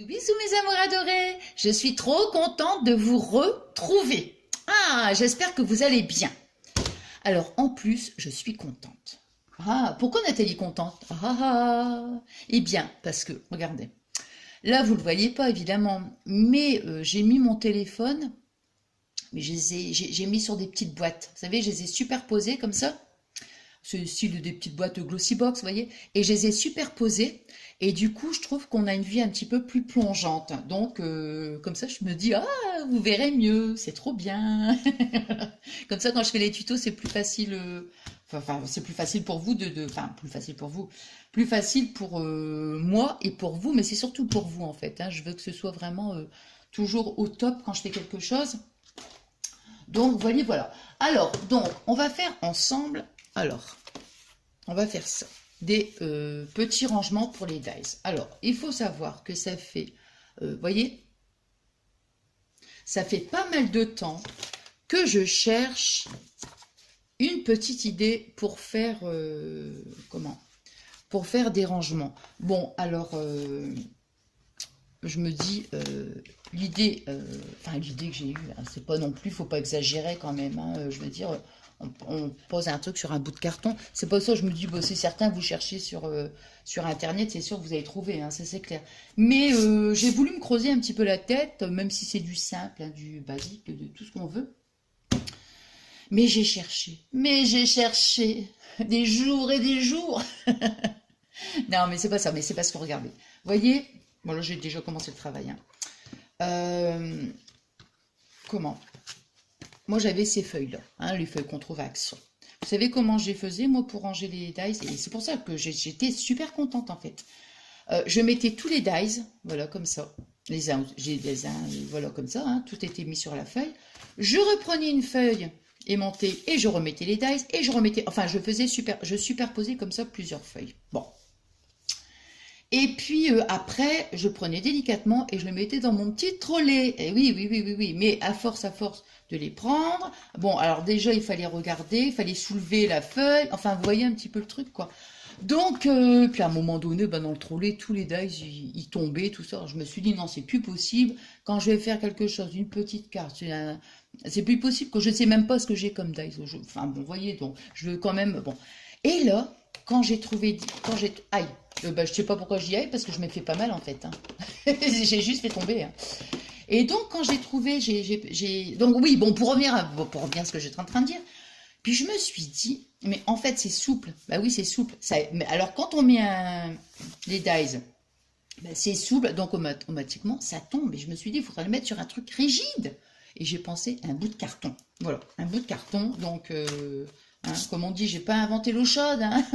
Bisous mes amours adorés, je suis trop contente de vous retrouver. Ah, j'espère que vous allez bien. Alors en plus, je suis contente. Ah, pourquoi Nathalie est contente? Eh bien, parce que, regardez, là vous ne le voyez pas évidemment, mais j'ai mis mon téléphone, mais j'ai mis sur des petites boîtes. Vous savez, je les ai superposées comme ça. C'est le style des petites boîtes glossy box, vous voyez, et je les ai superposées, et du coup, je trouve qu'on a une vie un petit peu plus plongeante. Donc, comme ça, je me dis, ah, vous verrez mieux, c'est trop bien. Comme ça, quand je fais les tutos, c'est plus facile, enfin, c'est plus facile pour vous enfin, plus facile pour vous, plus facile pour moi et pour vous, mais c'est surtout pour vous, en fait, hein. Je veux que ce soit vraiment toujours au top quand je fais quelque chose. Donc, vous voyez, voilà. Alors, donc, on va faire ensemble, alors, on va faire ça. Des petits rangements pour les dies. Alors, il faut savoir que ça fait, voyez, ça fait pas mal de temps que je cherche une petite idée pour faire, comment? Pour faire des rangements. Bon, alors, je me dis, l'idée, enfin l'idée que j'ai eue, hein, c'est pas non plus, faut pas exagérer quand même, hein, je veux dire, on pose un truc sur un bout de carton, c'est pas ça, je me dis, bah, c'est certain, vous cherchez sur Internet, c'est sûr que vous allez trouver, hein, ça c'est clair. Mais j'ai voulu me creuser un petit peu la tête, même si c'est du simple, hein, du basique, de tout ce qu'on veut. Mais j'ai cherché, des jours et des jours. Non, mais c'est pas ça, mais c'est parce que regardez, voyez, bon là j'ai déjà commencé le travail, hein. Euh, comment? Moi, j'avais ces feuilles-là, hein, les feuilles qu'on trouve à Action. Vous savez comment je les faisais, moi, pour ranger les dies? Et c'est pour ça que j'étais super contente, en fait. Je mettais tous les dies, voilà, comme ça. J'ai les uns, voilà, comme ça, hein, tout était mis sur la feuille. Je reprenais une feuille aimantée et je remettais les dies et je remettais, enfin, je superposais comme ça plusieurs feuilles. Bon. Et puis après, je prenais délicatement et je le mettais dans mon petit trolley. Et oui, oui, oui, oui, oui. Mais à force de les prendre, bon, alors déjà, il fallait regarder, il fallait soulever la feuille. Enfin, vous voyez un petit peu le truc, quoi. Donc, puis à un moment donné, ben, dans le trolley, tous les dies, ils tombaient, tout ça. Alors, je me suis dit, non, c'est plus possible. Quand je vais faire quelque chose, une petite carte, c'est plus possible que je ne sais même pas ce que j'ai comme dies. Enfin, bon, vous voyez, donc, je veux quand même, bon. Et là, aïe, bah, je sais pas pourquoi j'y aille, parce que je me fais pas mal, en fait, hein. J'ai juste fait tomber, hein. Et donc, quand j'ai trouvé, donc oui, bon, pour revenir à ce que j'étais en train de dire, puis je me suis dit, mais en fait, c'est souple. Bah oui, c'est souple. Mais alors, quand on met les dies, bah, c'est souple, donc automatiquement, ça tombe. Et je me suis dit, il faudrait le mettre sur un truc rigide. Et j'ai pensé à un bout de carton. Voilà, un bout de carton. Donc, hein, comme on dit, j'ai pas inventé l'eau chaude, hein.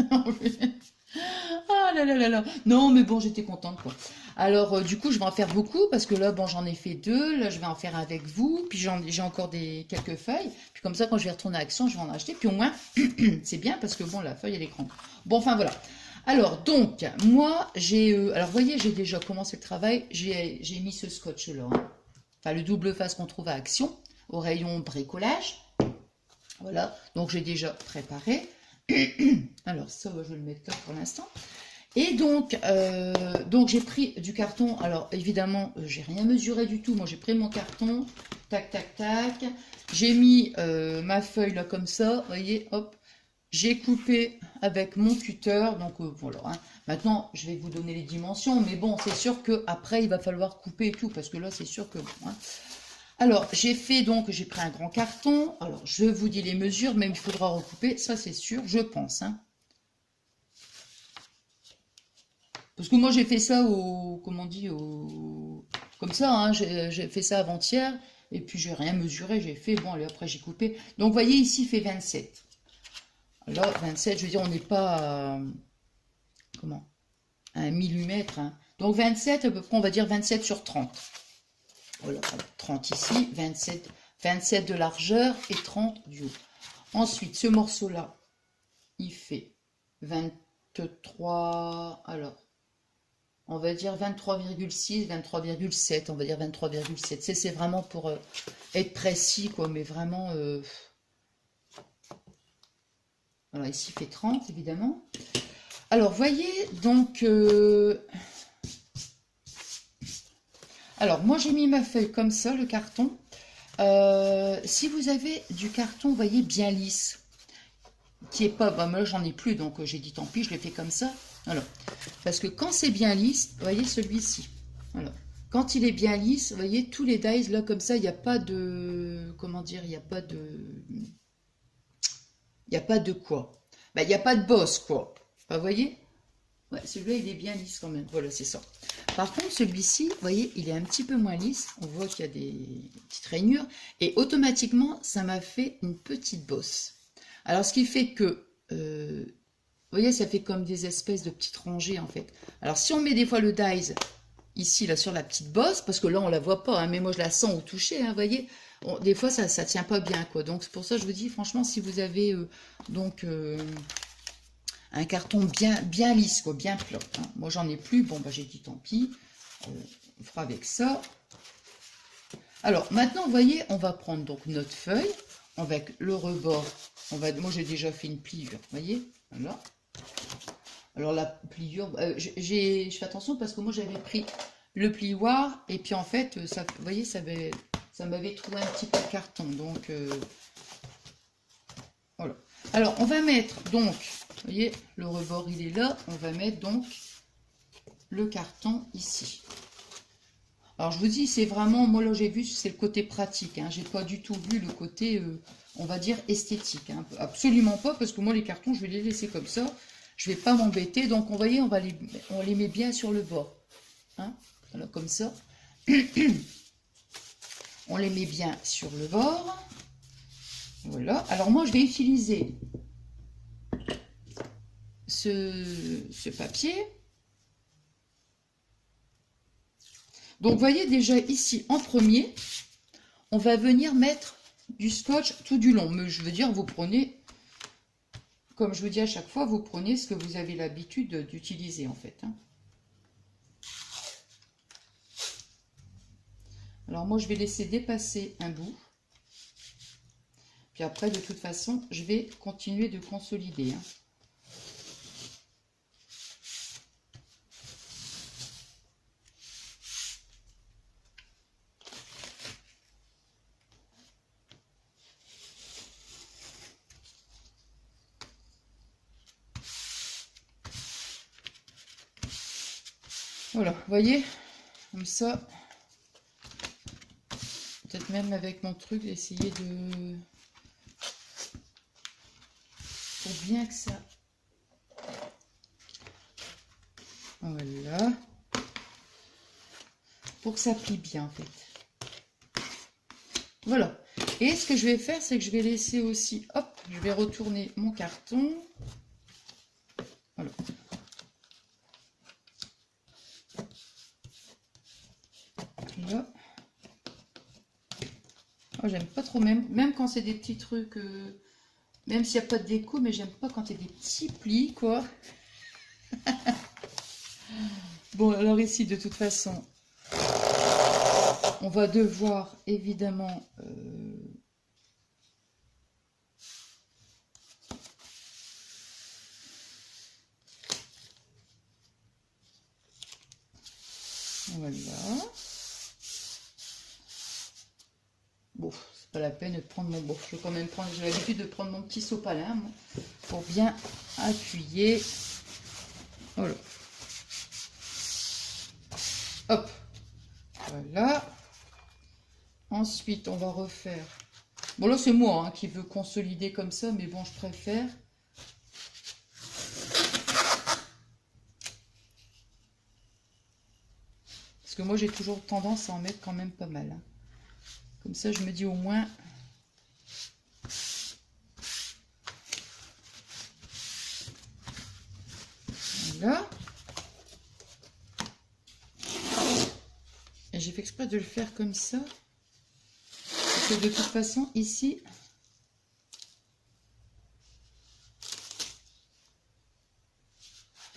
Ah là là là là. Non, mais bon, j'étais contente, quoi. Alors, du coup, je vais en faire beaucoup parce que là, bon, j'en ai fait deux. Là, je vais en faire un avec vous. Puis j'ai encore quelques feuilles. Puis comme ça, quand je vais retourner à Action, je vais en acheter. Puis au moins, c'est bien parce que bon, la feuille, elle est grande. Bon, enfin voilà. Alors, donc, moi, alors, vous voyez, j'ai déjà commencé le travail. J'ai mis ce scotch-là, hein. Enfin, le double face qu'on trouve à Action, au rayon bricolage. Voilà. Donc, j'ai déjà préparé. Alors, ça, je vais le mettre là pour l'instant. Et donc j'ai pris du carton. Alors, évidemment, j'ai rien mesuré du tout. Moi, j'ai pris mon carton. Tac, tac, tac. J'ai mis ma feuille là comme ça. Vous voyez, hop. J'ai coupé avec mon cutter. Donc, voilà, hein. Maintenant, je vais vous donner les dimensions. Mais bon, c'est sûr qu'après, il va falloir couper et tout. Parce que là, c'est sûr que... Bon, hein. Alors, j'ai pris un grand carton. Alors, je vous dis les mesures, mais il faudra recouper. Ça, c'est sûr, je pense, hein. Parce que moi, j'ai fait ça comment on dit, comme ça, hein, j'ai fait ça avant-hier, et puis j'ai rien mesuré, j'ai fait, bon, allez, après j'ai coupé. Donc, vous voyez, ici, il fait 27. Là, 27, je veux dire, on n'est pas, comment, à 1 millimètre, hein. Donc, 27, à peu près, on va dire 27 sur 30. Voilà, 30 ici, 27 de largeur et 30 du haut. Ensuite, ce morceau-là, il fait 23, alors, on va dire 23,6, 23,7, on va dire 23,7. C'est vraiment pour être précis, quoi, mais vraiment... Voilà, ici, il fait 30, évidemment. Alors, voyez, donc... Alors, moi, j'ai mis ma feuille comme ça, le carton. Si vous avez du carton, vous voyez, bien lisse, qui est pas... Bah, moi, j'en ai plus, donc j'ai dit tant pis, je l'ai fait comme ça. Alors, parce que quand c'est bien lisse, vous voyez celui-ci. Voilà. Quand il est bien lisse, vous voyez, tous les dies, là, comme ça, il n'y a pas de... Comment dire? Il n'y a pas de... Il n'y a pas de quoi? Ben, il n'y a pas de bosse, quoi. Vous voyez? Ouais, celui-là, il est bien lisse quand même. Voilà, c'est ça. Par contre, celui-ci, vous voyez, il est un petit peu moins lisse. On voit qu'il y a des petites rainures. Et automatiquement, ça m'a fait une petite bosse. Alors, ce qui fait que... vous voyez, ça fait comme des espèces de petites rangées, en fait. Alors, si on met des fois le dies ici, là, sur la petite bosse, parce que là, on la voit pas, hein, mais moi, je la sens au toucher, hein, vous voyez. Des fois, ça tient pas bien, quoi. Donc, c'est pour ça que je vous dis, franchement, si vous avez un carton bien lisse, quoi, bien plat. Hein. Moi, j'en ai plus. Bon, bah, j'ai dit tant pis. On fera avec ça. Alors, maintenant, vous voyez, on va prendre donc notre feuille avec le rebord. Moi, j'ai déjà fait une pliure, vous voyez. Voilà. Alors, la pliure, je fais attention parce que moi, j'avais pris le plioir et puis, en fait, ça, vous voyez, ça m'avait trouvé un petit peu de carton. Donc, voilà. Alors, on va mettre donc, vous voyez, le rebord, il est là. On va mettre donc le carton ici. Alors, je vous dis, c'est vraiment, moi, là, j'ai vu, c'est le côté pratique. Hein. J'ai pas du tout vu le côté, on va dire, esthétique. Hein. Absolument pas, parce que moi, les cartons, je vais les laisser comme ça. Je vais pas m'embêter. Donc, vous voyez, on les met bien sur le bord. Hein. Voilà, comme ça. On les met bien sur le bord. Voilà. Alors, moi, je vais utiliser ce papier. Donc, vous voyez déjà ici, en premier, on va venir mettre du scotch tout du long. Mais je veux dire, vous prenez, comme je vous dis à chaque fois, vous prenez ce que vous avez l'habitude d'utiliser, en fait. Hein. Alors, moi, je vais laisser dépasser un bout. Puis après, de toute façon, je vais continuer de consolider. Hein. Voilà, vous voyez, comme ça, peut-être même avec mon truc, essayer de... pour bien que ça... Voilà. Pour que ça plie bien, en fait. Voilà. Et ce que je vais faire, c'est que je vais laisser aussi... Hop, je vais retourner mon carton. Voilà. Là. Oh, j'aime pas trop, même quand c'est des petits trucs... même s'il n'y a pas de déco, mais j'aime pas quand il y a des petits plis, quoi. Bon, alors ici, de toute façon, on va devoir, évidemment... Voilà. Bon, c'est pas la peine de prendre mon... Bon, je vais quand même prendre... J'ai l'habitude de prendre mon petit sopalin, moi, pour bien appuyer. Voilà. Hop. Voilà. Ensuite, on va refaire... Bon, là, c'est moi hein, qui veux consolider comme ça, mais bon, je préfère... Parce que moi, j'ai toujours tendance à en mettre quand même pas mal. Hein. Comme ça, je me dis au moins... Voilà. Et j'ai fait exprès de le faire comme ça. Parce que de toute façon, ici...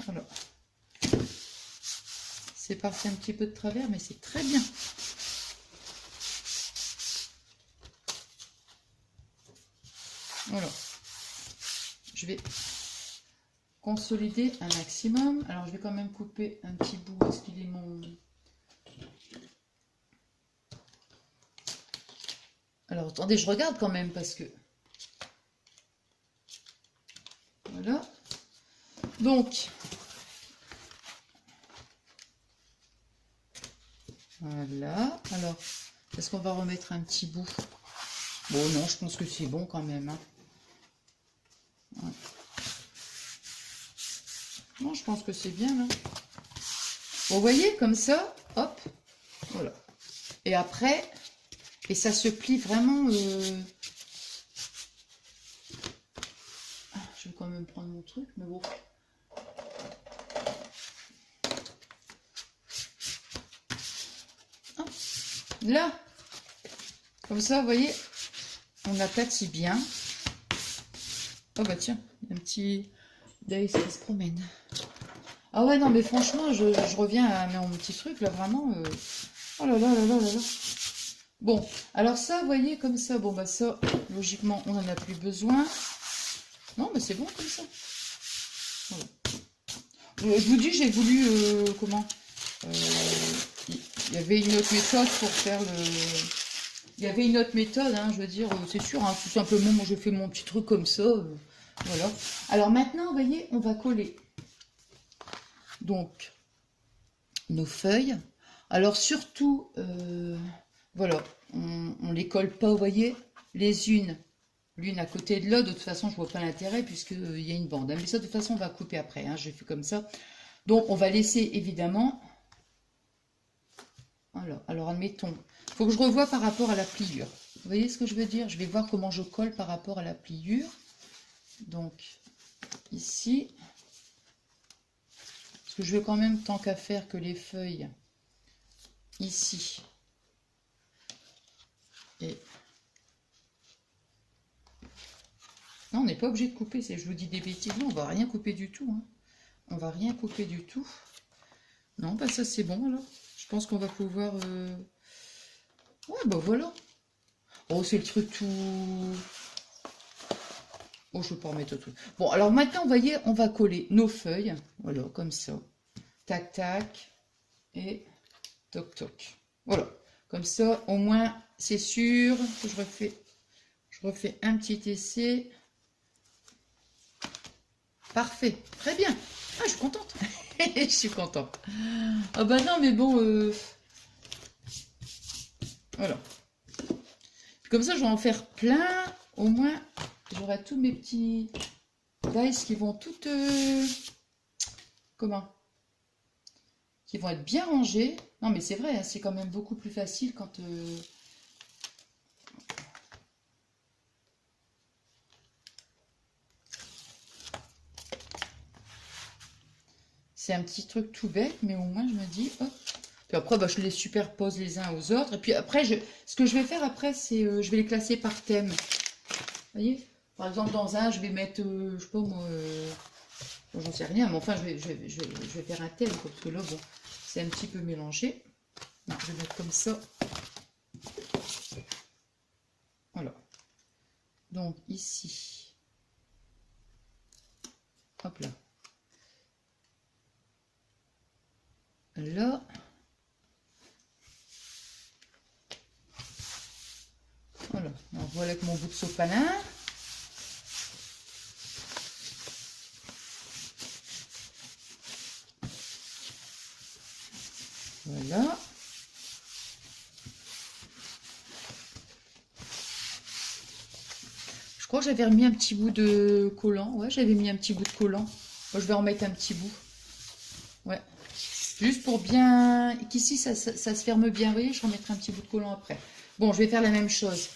Voilà. C'est parti un petit peu de travers, mais c'est très bien. Voilà. Je vais consolider un maximum. Alors, je vais quand même couper un petit bout. Est-ce qu'il est mon... Alors, attendez, je regarde quand même parce que... Voilà. Donc... Voilà. Alors, est-ce qu'on va remettre un petit bout? Bon, non, je pense que c'est bon quand même. Hein. Ouais. Non, je pense que c'est bien, là. Bon, vous voyez, comme ça, hop, voilà. Et après, et ça se plie vraiment... Je vais quand même prendre mon truc, mais bon... Hop. Là, comme ça, vous voyez, on aplatit bien. Oh bah tiens, il y a un petit Dice qui se promène. Ah ouais, non, mais franchement, je reviens à mon petit truc, là, vraiment. Oh là là là là là là. Bon, alors ça, vous voyez, comme ça, bon, bah ça, logiquement, on n'en a plus besoin. Non, mais c'est bon comme ça. Voilà. Je vous dis, j'ai voulu, comment il y avait une autre méthode pour faire le... Il y avait une autre méthode, hein, je veux dire, c'est sûr, hein, tout simplement, moi, je fais mon petit truc comme ça, voilà. Alors maintenant, vous voyez, on va coller. Donc, nos feuilles. Alors surtout, voilà, on les colle pas, vous voyez, les unes, l'une à côté de l'autre. De toute façon, je vois pas l'intérêt puisqu'il y a une bande. Hein. Mais ça, de toute façon, on va couper après. Hein, j'ai fait comme ça. Donc, on va laisser évidemment... Alors admettons, il faut que je revoie par rapport à la pliure. Vous voyez ce que je veux dire? Je vais voir comment je colle par rapport à la pliure. Donc, ici... Parce que je veux quand même, tant qu'à faire, que les feuilles, ici, et... Non, on n'est pas obligé de couper, je vous dis des bêtises. Non, on va rien couper du tout. Hein. On va rien couper du tout. Non, bah ça c'est bon alors. Je pense qu'on va pouvoir... Ouais, bah voilà. Oh, c'est le truc tout... Oh, je ne peux pas remettre tout. Bon, alors maintenant, vous voyez, on va coller nos feuilles. Voilà, comme ça. Tac, tac. Et toc, toc. Voilà. Comme ça, au moins, c'est sûr que je refais un petit essai. Parfait. Très bien. Ah, je suis contente. Je suis contente. Ah bah non, mais bon... Voilà. Comme ça, je vais en faire plein. Au moins, j'aurai tous mes petits dice qui vont toutes... comment? Qui vont être bien rangés. Non, mais c'est vrai, hein, c'est quand même beaucoup plus facile quand... C'est un petit truc tout bête, mais au moins, je me dis... Hop. Puis après, bah, je les superpose les uns aux autres. Et puis après, ce que je vais faire après, c'est... je vais les classer par thème. Vous voyez? Par exemple, dans un, je vais mettre... je sais pas, moi... j'en sais rien, mais enfin, je vais faire un thème. Parce que là, bon, c'est un petit peu mélangé. Donc, je vais mettre comme ça. Voilà. Donc, ici. Hop là. Là. Voilà. Donc, voilà avec mon bout de sopalin. Voilà. Je crois que j'avais remis un petit bout de collant. Ouais, j'avais mis un petit bout de collant. Moi, je vais en mettre un petit bout. Ouais. Juste pour bien... Qu'ici, ça se ferme bien. Vous voyez, je remettrai un petit bout de collant après. Bon, je vais faire la même chose.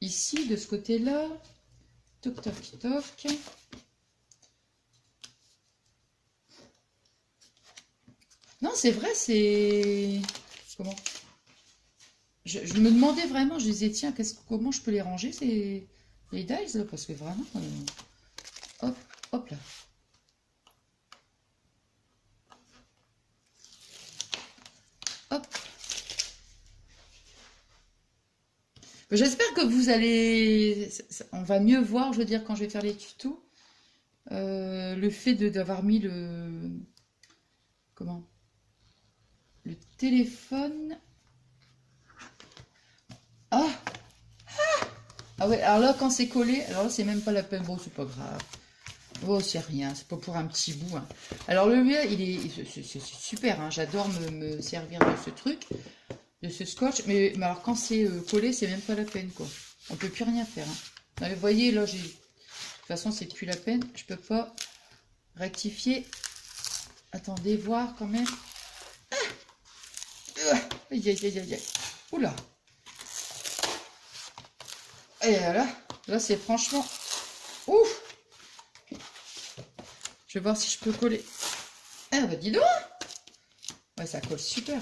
Ici, de ce côté-là. Toc, toc, toc. Non, c'est vrai, c'est... Comment? Je me demandais vraiment, je disais, tiens, comment je peux les ranger, les dies, là, parce que vraiment... hop, hop là. Hop. J'espère que vous allez... On va mieux voir, je veux dire, quand je vais faire les tutos. Le fait d'avoir mis le... Comment? Le téléphone... Ah! Ah ouais, alors là, quand c'est collé, alors là, c'est même pas la peine. Bon, c'est pas grave. Oh, c'est rien, c'est pas pour un petit bout. Hein. Alors le mien, c'est super, hein. J'adore me servir de ce truc, de ce scotch. Mais alors quand c'est collé, c'est même pas la peine, quoi. On peut plus rien faire. Hein. Vous voyez, là, de toute façon, c'est plus la peine. Je peux pas rectifier. Attendez, voir quand même. Aïe, aïe, aïe, aïe. Oula. Et là c'est franchement... Ouf. Je vais voir si je peux coller. Ah bah dis donc. Ouais, ça colle super.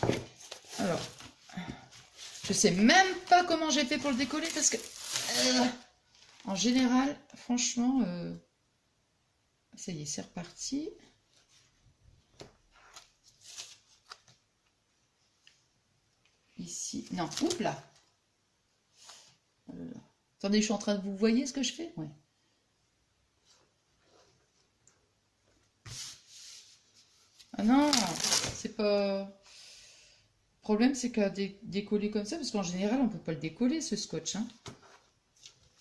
Hein. Alors, je sais même pas comment j'ai fait pour le décoller parce que... en général, franchement... ça y est, c'est reparti. Ici. Non, oups là. Attendez, je suis en train de vous voyez ce que je fais? Ouais. Ah non, c'est pas... Le problème, c'est qu'à décoller comme ça, parce qu'en général, on peut pas le décoller, ce scotch. Hein.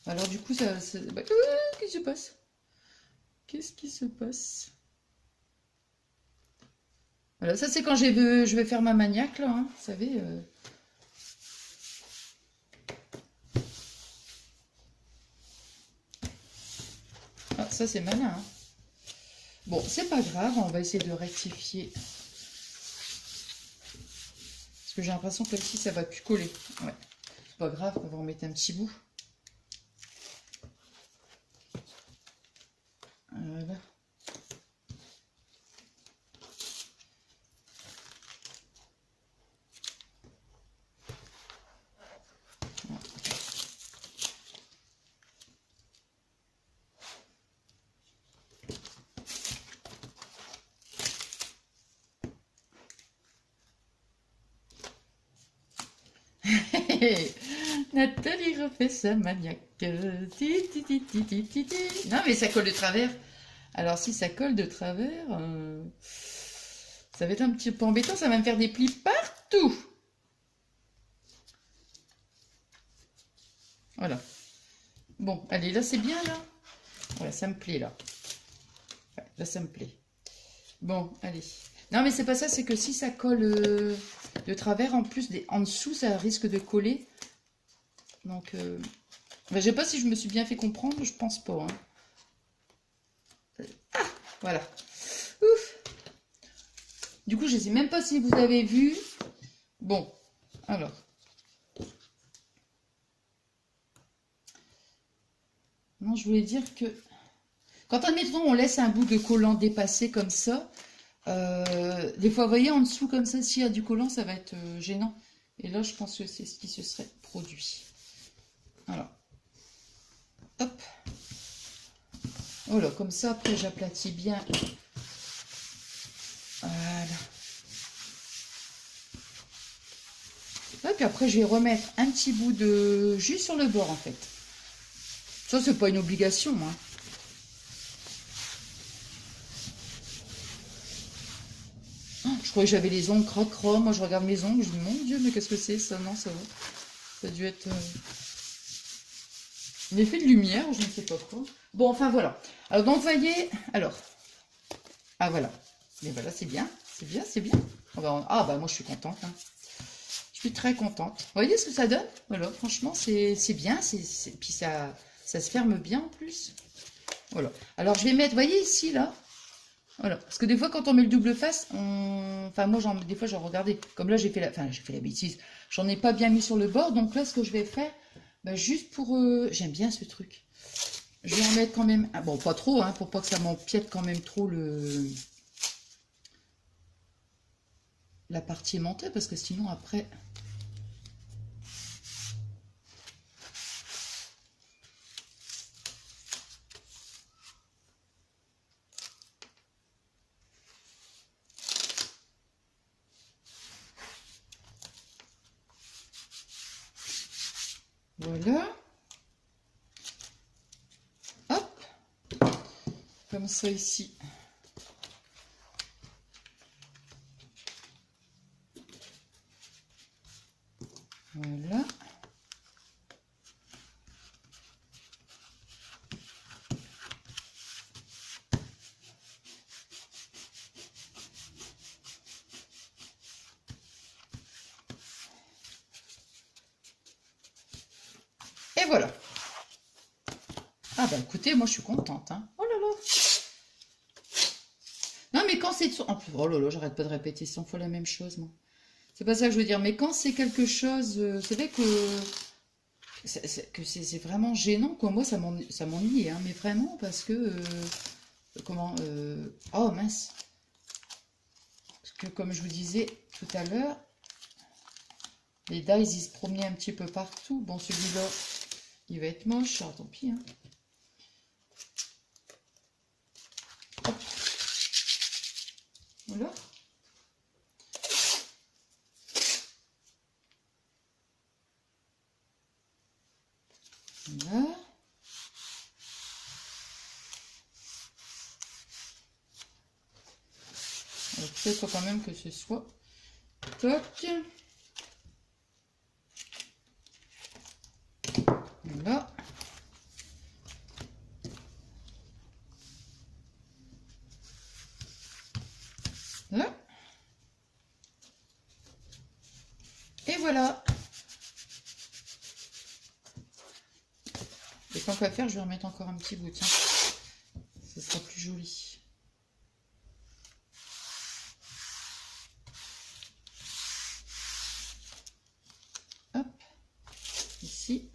Alors du coup, ça... Bah, qu'est-ce qui se passe? Qu'est-ce qui se passe? Voilà, ça c'est quand je vais faire ma maniaque, là, hein, vous savez... Ah, ça c'est malin. Hein. Bon, c'est pas grave, on va essayer de rectifier. Parce que j'ai l'impression que ici ça va plus coller. Ouais. C'est pas grave, on va en mettre un petit bout. Voilà. Nathalie refait sa maniaque. Non, mais ça colle de travers. Alors, si ça colle de travers, ça va être un petit peu embêtant. Ça va me faire des plis partout. Voilà. Bon, allez, là, c'est bien, là. Voilà, ça me plaît, là. Ouais, là, ça me plaît. Bon, allez. Non, mais c'est pas ça. C'est que si ça colle de travers, en plus, en dessous, ça risque de coller. Donc, je sais pas si je me suis bien fait comprendre, je pense pas. Hein. Ah, voilà. Ouf. Du coup, je sais même pas si vous avez vu. Bon, alors. Non, je voulais dire que quand admettons on laisse un bout de collant dépasser comme ça, des fois, vous voyez, en dessous comme ça, s'il y a du collant, ça va être gênant. Et là, je pense que c'est ce qui se serait produit. Alors, hop. Voilà, comme ça, après, j'aplatis bien. Voilà. Et puis après, je vais remettre un petit bout de jus sur le bord, en fait. Ça, c'est pas une obligation, hein. Je croyais que j'avais les ongles croc-croc. Moi, je regarde mes ongles, je dis, mon Dieu, mais qu'est-ce que c'est ça? Non, ça va. Ça a dû être un effet de lumière, je ne sais pas quoi. Bon, enfin, voilà. Alors, donc, vous voyez, alors. Ah, voilà. Mais voilà, c'est bien. C'est bien, c'est bien. Ah, bah, moi, je suis contente. Hein. Je suis très contente. Vous voyez ce que ça donne? Voilà, franchement, c'est bien. Puis, ça se ferme bien, en plus. Voilà. Alors, je vais mettre, vous voyez, ici, là. Voilà, parce que des fois quand on met le double face, enfin moi des fois j'en regardais, comme là j'ai fait la bêtise, j'en ai pas bien mis sur le bord, donc là ce que je vais faire, bah, juste pour, j'aime bien ce truc, je vais en mettre quand même, bon pas trop, hein, pour pas que ça m'empiète quand même trop la partie aimantée, parce que sinon après... Voilà. Hop. Comme ça ici. Voilà. Et voilà. Ah bah écoutez, moi je suis contente. Hein. Oh là là. Non mais quand c'est... Oh là là, j'arrête pas de répéter 100 fois la même chose, moi. C'est pas ça que je veux dire. Mais quand c'est quelque chose... c'est vrai que... c'est vraiment gênant, quoi. Moi, ça m'ennuie, hein, mais vraiment, parce que... comment... oh mince. Parce que comme je vous disais tout à l'heure, les dies, ils se promenaient un petit peu partout. Bon, celui-là, il va être moche. Ah, tant pis, hein. Hop. Voilà. Voilà. Peut-être quand même que ce soit toc. Voilà. Là. Et voilà. Et tant qu'à faire, je vais remettre encore un petit bout, tiens. Ce sera plus joli. Hop. Ici.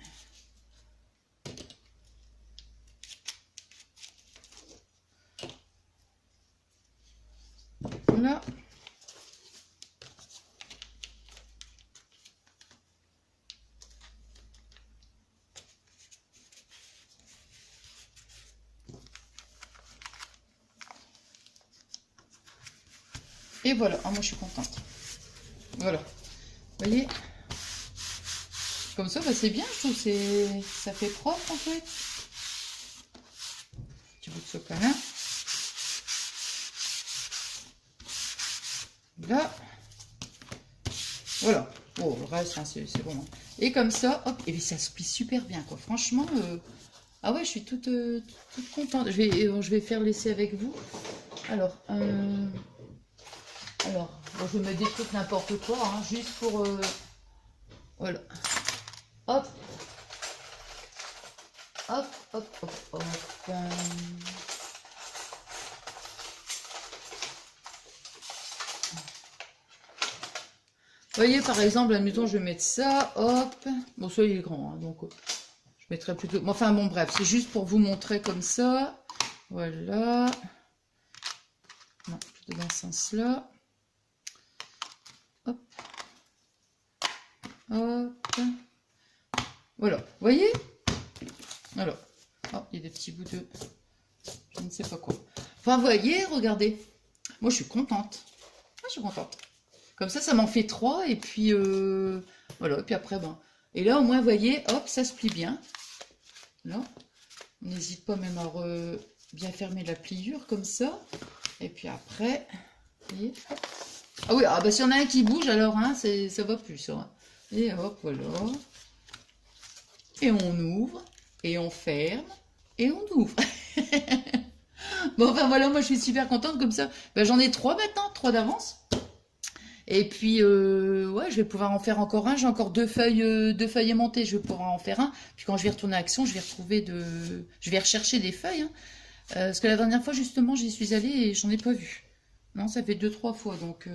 Là. Et voilà. Ah, moi, je suis contente. Voilà. Vous voyez? Comme ça, bah, c'est bien, je trouve. Ça fait propre, en fait. Petit bout de sopalin. Là. Voilà. Oh, le reste, hein, c'est bon. Hein. Et comme ça, hop, et ça se plie super bien, quoi. Franchement, ah ouais, je suis toute contente. Je vais faire l'essai avec vous. Alors, bon, je vais mettre des trucs n'importe quoi, hein, juste pour... voilà. Hop. Hop, hop, hop, hop. Vous voyez, par exemple, admettons, je vais mettre ça, hop. Bon, ça, il est grand, hein, donc je mettrai plutôt... Enfin, bon, bref, c'est juste pour vous montrer comme ça. Voilà. Non, plutôt dans ce sens-là. Hop. Hop. Voilà, vous voyez? Alors, oh, il y a des petits bouts de... je ne sais pas quoi. Enfin, vous voyez, regardez. Moi, je suis contente. Moi, je suis contente. Comme ça m'en fait 3. Et puis, voilà. Et puis après, ben... Et là, au moins, vous voyez, hop, ça se plie bien. Là. On n'hésite pas même à bien fermer la pliure, comme ça. Et puis après, vous voyez, hop. Ah oui, ah bah, s'il y en a un qui bouge, alors, hein, ça va plus, ça. Hein. Et hop, voilà. Et on ouvre, et on ferme, et on ouvre. Bon, enfin voilà, moi je suis super contente comme ça. Ben, j'en ai 3 maintenant, 3 d'avance. Et puis, ouais, je vais pouvoir en faire encore un. J'ai encore 2 feuilles aimantées, je vais pouvoir en faire un. Puis quand je vais retourner à Action, je vais rechercher des feuilles. Hein. Parce que la dernière fois, justement, j'y suis allée et j'en ai pas vu. Non, ça fait 2-3 fois, donc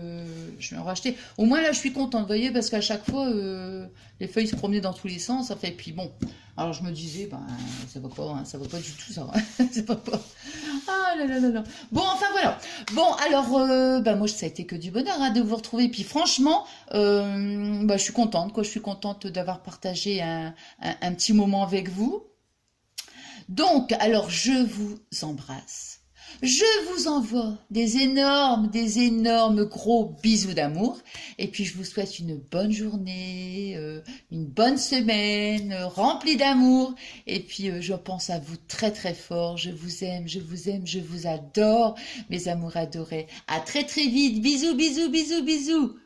je vais en racheter. Au moins là, je suis contente, vous voyez, parce qu'à chaque fois, les feuilles se promenaient dans tous les sens. Ça fait, et puis bon, alors je me disais, ben, ça va pas du tout, ça. Hein. C'est pas. Ah là là là là. Bon, enfin voilà. Bon, alors, ben, moi, ça a été que du bonheur hein, de vous retrouver. Puis franchement, ben, je suis contente, quoi. Je suis contente d'avoir partagé un petit moment avec vous. Donc, alors, je vous embrasse. Je vous envoie des énormes gros bisous d'amour. Et puis, je vous souhaite une bonne journée, une bonne semaine, remplie d'amour. Et puis, je pense à vous très très fort. Je vous aime, je vous aime, je vous adore, mes amours adorés. À très très vite. Bisous, bisous, bisous, bisous.